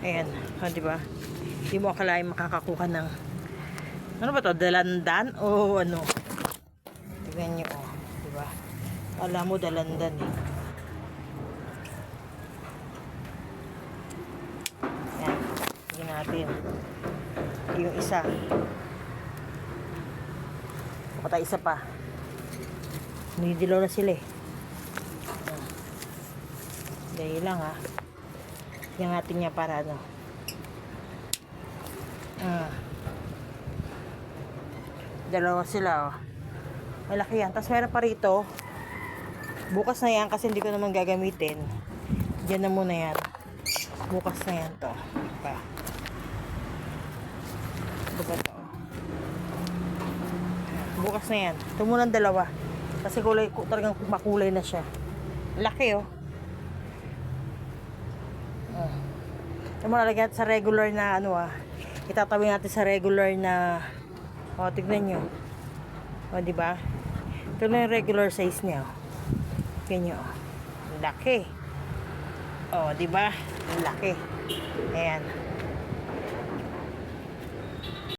Ayan, di ba? Hindi mo akalain makakakuha ng ano ba to? Dalandan o ano? Tignan nyo, di ba? Alam mo dalandan eh. Ayan, tignan natin. Yung isa. Patay isa pa. Nidilaw na sila eh. Dahil lang ha. Tignan natin niya para ano. Dalawa sila oh. Malaki yan. Tapos meron pa rito. Bukas na yan kasi hindi ko naman gagamitin. Diyan na muna yan. Bukas na yan to. Pa. Diba to? Bukas na yan. Ito muna ang dalawa. Kasi kulay, talagang makulay na siya. Laki oh. Ito mo lalagyan sa regular na ano ah. Itatawin natin sa regular na tignan nyo. Diba? Ito na yung regular size niya. Tignan nyo. Laki. Diba? Laki. Ayan.